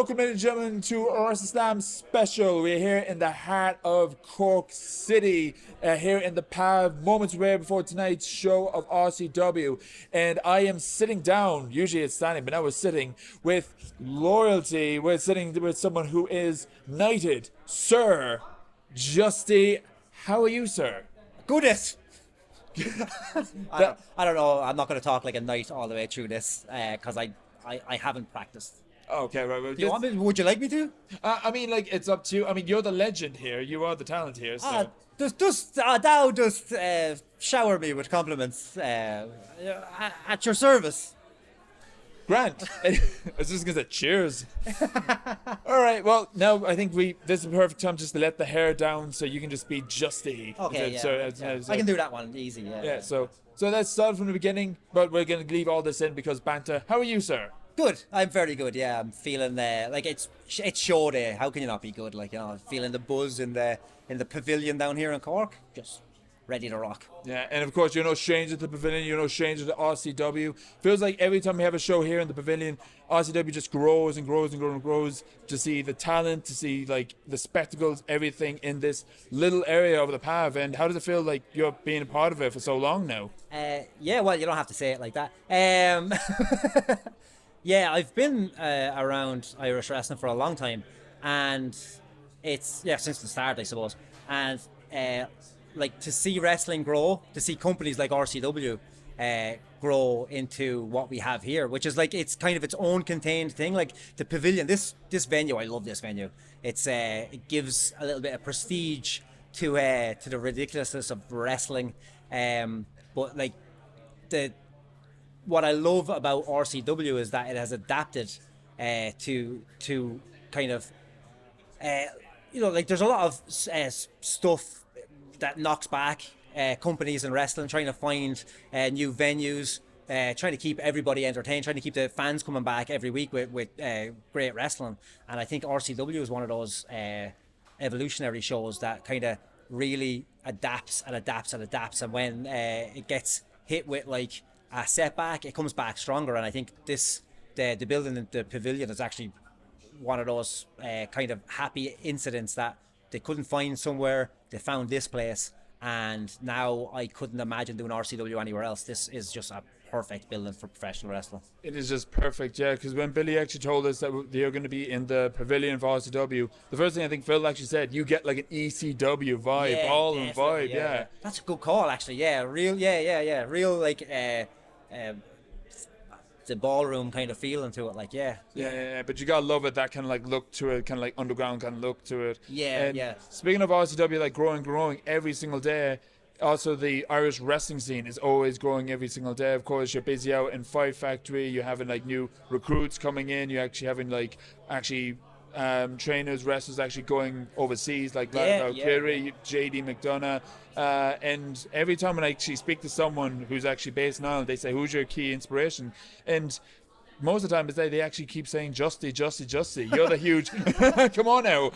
Welcome, ladies and gentlemen, to Wrestleslam special. We're here in the heart of Cork City, here in the PAV, moments away before tonight's show of RCW. And I am sitting down, usually it's standing, but now we're sitting with loyalty. We're sitting with someone who is knighted, Sir Justy. How are you, sir? Goodness! I don't know. I'm not going to talk like a knight all the way through this because I haven't practiced. Okay, right. Well, Would you like me to? I mean, like, it's up to you. I mean, you're the legend here. You are the talent here. So. Thou just shower me with compliments at your service. Grant. I was just going to say cheers. All right, well, now I think this is the perfect time just to let the hair down so you can just be Justy. Okay, yeah. So, I can do that one easy, yeah. Yeah, so let's start from the beginning, but we're going to leave all this in because banter. How are you, sir? Good. I'm very good. Yeah, I'm feeling like it's show day. How can you not be good? Like, you know, feeling the buzz in the pavilion down here in Cork. Just ready to rock. Yeah, and of course you're no stranger to the pavilion. You're no stranger to RCW. Feels like every time we have a show here in the pavilion, RCW just grows and grows and grows and grows. To see the talent, to see like the spectacles, everything in this little area of the PAV. And how does it feel like you're being a part of it for so long now? Yeah. Well, you don't have to say it like that. Yeah, I've been around Irish wrestling for a long time, and it's since the start, I suppose. And like to see wrestling grow, to see companies like RCW grow into what we have here, which is like it's kind of its own contained thing. Like the pavilion, this venue, I love this venue. It gives a little bit of prestige to the ridiculousness of wrestling, but like what I love about RCW is that it has adapted to kind of like there's a lot of stuff that knocks back companies in wrestling, trying to find new venues, trying to keep everybody entertained, trying to keep the fans coming back every week with great wrestling. And I think RCW is one of those evolutionary shows that kind of really adapts. And when it gets hit with like a setback, it comes back stronger. And I think the building in the pavilion is actually one of those kind of happy incidents that they couldn't find somewhere. They found this place, and now I couldn't imagine doing RCW anywhere else. This is just a perfect building for professional wrestling. It is just perfect, yeah, because when Billy actually told us that they're going to be in the pavilion for RCW, the first thing I think Phil actually said, you get like an ECW vibe, ballroom vibe, yeah. That's a good call, actually, yeah, real like the ballroom kind of feeling to it, like yeah, but you gotta love it, that kind of like look to it, kind of like underground kind of look to it. Yeah. Speaking of RCW, like growing every single day. Also, the Irish wrestling scene is always growing every single day. Of course, you're busy out in Fight Factory. You're having like new recruits coming in. You're actually having like trainers, wrestlers actually going overseas, like Kiri, JD McDonough. And every time when I actually speak to someone who's actually based in Ireland, they say, "Who's your key inspiration?" And most of the time, they actually keep saying Justy. You're the huge. Come on now.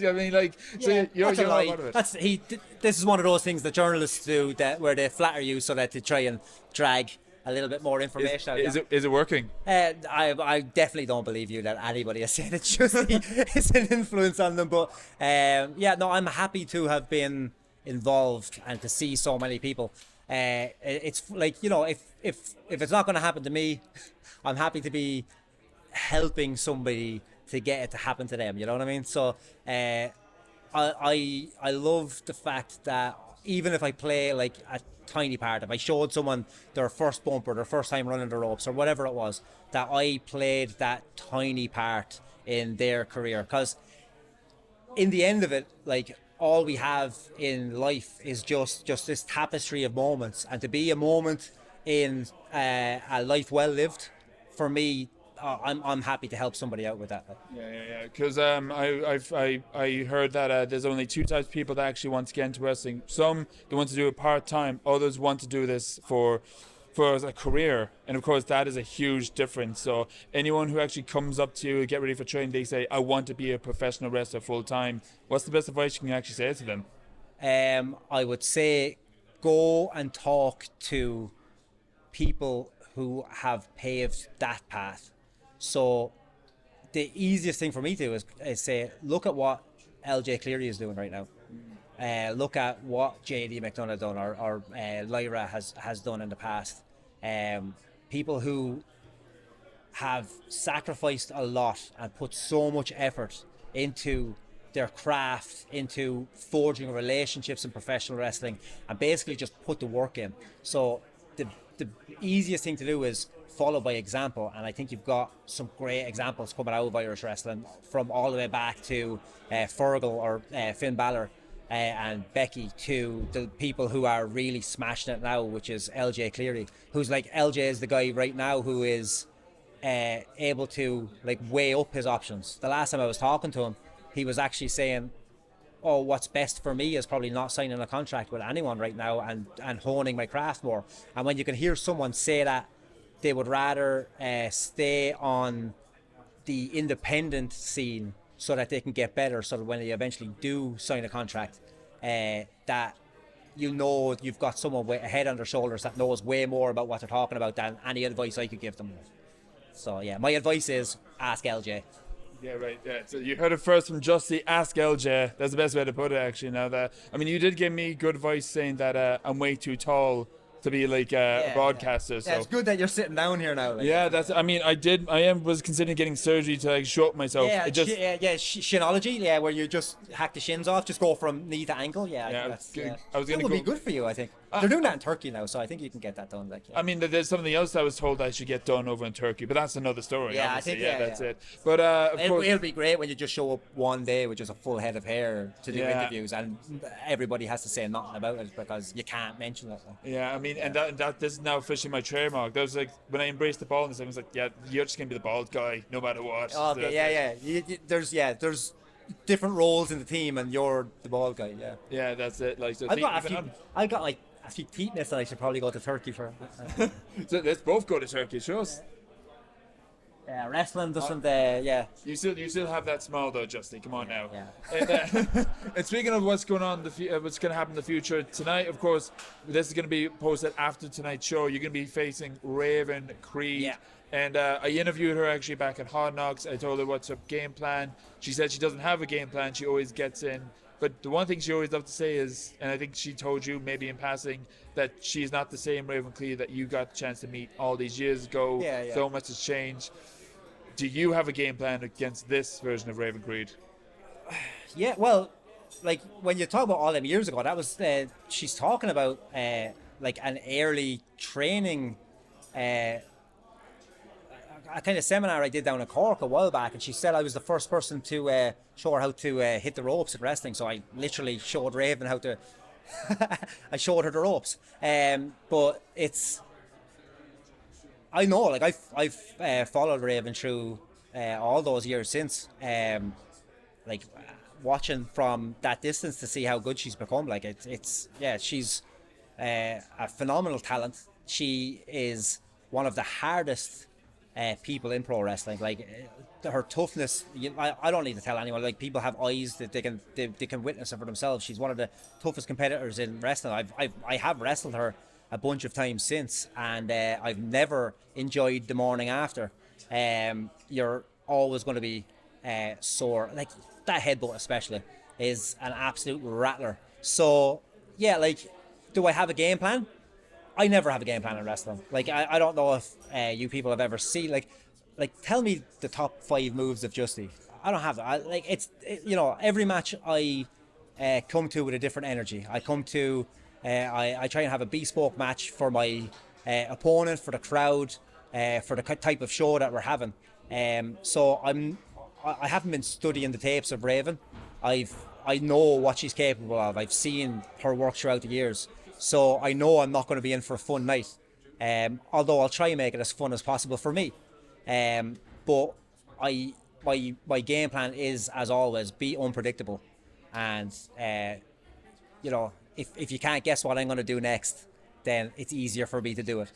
I mean, like, so you're a part of it. This is one of those things that journalists do where they flatter you so that they try and drag a little bit more information out. Is it working? I definitely don't believe you that anybody has said it's Justy it's an influence on them. But I'm happy to have been involved and to see so many people. It's like, you know, if it's not going to happen to me, I'm happy to be helping somebody to get it to happen to them. You know what I mean? So I love the fact that even if I play like a tiny part, if I showed someone their first bump or their first time running the ropes or whatever it was, that I played that tiny part in their career. Because in the end of it, like, all we have in life is just this tapestry of moments, and to be a moment in a life well lived, for me, I'm happy to help somebody out with that. Yeah. Because I heard that there's only two types of people that actually want to get into wrestling. Some, they want to do it part time. Others want to do this for a career, and of course that is a huge difference. So anyone who actually comes up to you, get ready for training, they say, I want to be a professional wrestler full time, what's the best advice you can actually say to them? I would say go and talk to people who have paved that path. So the easiest thing for me to do is say, look at what LJ Cleary is doing right now. Look at what JD McDonough done or Lyra has done in the past. People who have sacrificed a lot and put so much effort into their craft, into forging relationships in professional wrestling, and basically just put the work in. So the easiest thing to do is follow by example, and I think you've got some great examples coming out of Irish wrestling from all the way back to Fergal or Finn Balor and Becky, to the people who are really smashing it now, which is LJ Cleary, who's like, LJ is the guy right now who is able to like weigh up his options. The last time I was talking to him, he was actually saying, oh, what's best for me is probably not signing a contract with anyone right now and honing my craft more. And when you can hear someone say that they would rather stay on the independent scene so that they can get better, so that when they eventually do sign a contract, that you know you've got someone with a head on their shoulders that knows way more about what they're talking about than any advice I could give them. So yeah, my advice is ask LJ. Yeah, right. Yeah. So you heard it first from Justy. Ask LJ. That's the best way to put it, actually. Now that, I mean, you did give me good advice saying that I'm way too tall to be like a broadcaster. So yeah, it's good that you're sitting down here now. Like. Yeah, that's. I mean, was considering getting surgery to like show up myself. Yeah, it just, shinology. Yeah, where you just hack the shins off, just go from knee to ankle. Yeah, yeah, I was gonna. That would be good for you, I think. They're doing that in Turkey now, so I think you can get that done. Like, yeah. I mean, there's something else I was told I should get done over in Turkey, but that's another story. Yeah, obviously. I think that's it. But of course, it'll be great when you just show up one day with just a full head of hair to do interviews, and everybody has to say nothing about it because you can't mention it. Like. Yeah, I mean, and that this is now officially my trademark. That was like when I embraced the baldness, I was like, yeah, you're just gonna be the bald guy no matter what. Okay, so there's different roles in the team, and you're the bald guy. Yeah. Yeah, that's it. Like, so I got like a few feetness that I should probably go to Turkey for. So let's both go to Turkey, show us. Yeah, wrestling doesn't. Yeah. You still have that smile though, Justy. Come on now. Yeah. And speaking of what's going on, what's going to happen in the future tonight, of course, this is going to be posted after tonight's show. You're going to be facing Raven Creed. Yeah. And I interviewed her actually back at Hard Knocks. I told her what's her game plan. She said she doesn't have a game plan. She always gets in. But the one thing she always loved to say is, and I think she told you maybe in passing, that she's not the same Raven Creed that you got the chance to meet all these years ago. Yeah. So much has changed. Do you have a game plan against this version of Raven Creed? Yeah, well, like when you talk about all them years ago, that was she's talking about like an early training, a kind of seminar I did down in Cork a while back, and she said I was the first person to show her how to hit the ropes in wrestling. So I literally showed Raven how to. I showed her the ropes, but it's. I know, like I've followed Raven through all those years since, like watching from that distance to see how good she's become. Like she's a phenomenal talent. She is one of the hardest people in pro wrestling. Like her toughness, I don't need to tell anyone. Like people have eyes that they can witness it for themselves. She's one of the toughest competitors in wrestling. I have wrestled her a bunch of times since, and I've never enjoyed the morning after. You're always going to be sore. Like that headbutt especially is an absolute rattler. So yeah, like, do I have a game plan? I never have a game plan in wrestling. Like I don't know if you people have ever seen like tell me the top 5 moves of Justy. I don't have that. Every match I come to with a different energy. I come to I try and have a bespoke match for my opponent, for the crowd, for the type of show that we're having. So I haven't been studying the tapes of Raven. I know what she's capable of. I've seen her work throughout the years. So I know I'm not going to be in for a fun night. Although I'll try and make it as fun as possible for me. But my game plan is, as always, be unpredictable. And, if you can't guess what I'm going to do next, then it's easier for me to do it.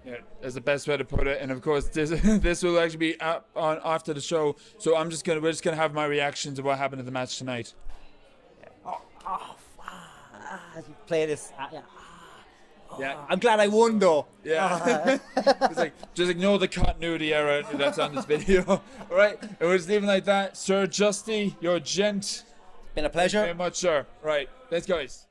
Yeah, that's the best way to put it. And of course, this will actually be up on after the show. So we're just gonna have my reaction to what happened in the match tonight. Play this. Yeah. I'm glad I won though. Yeah. It's like, just ignore the continuity error that's on this video. All right. It was leaving like that. Sir Justy, you're a gent. Been a Thank you pleasure. very much, sir. Right. Thanks, guys.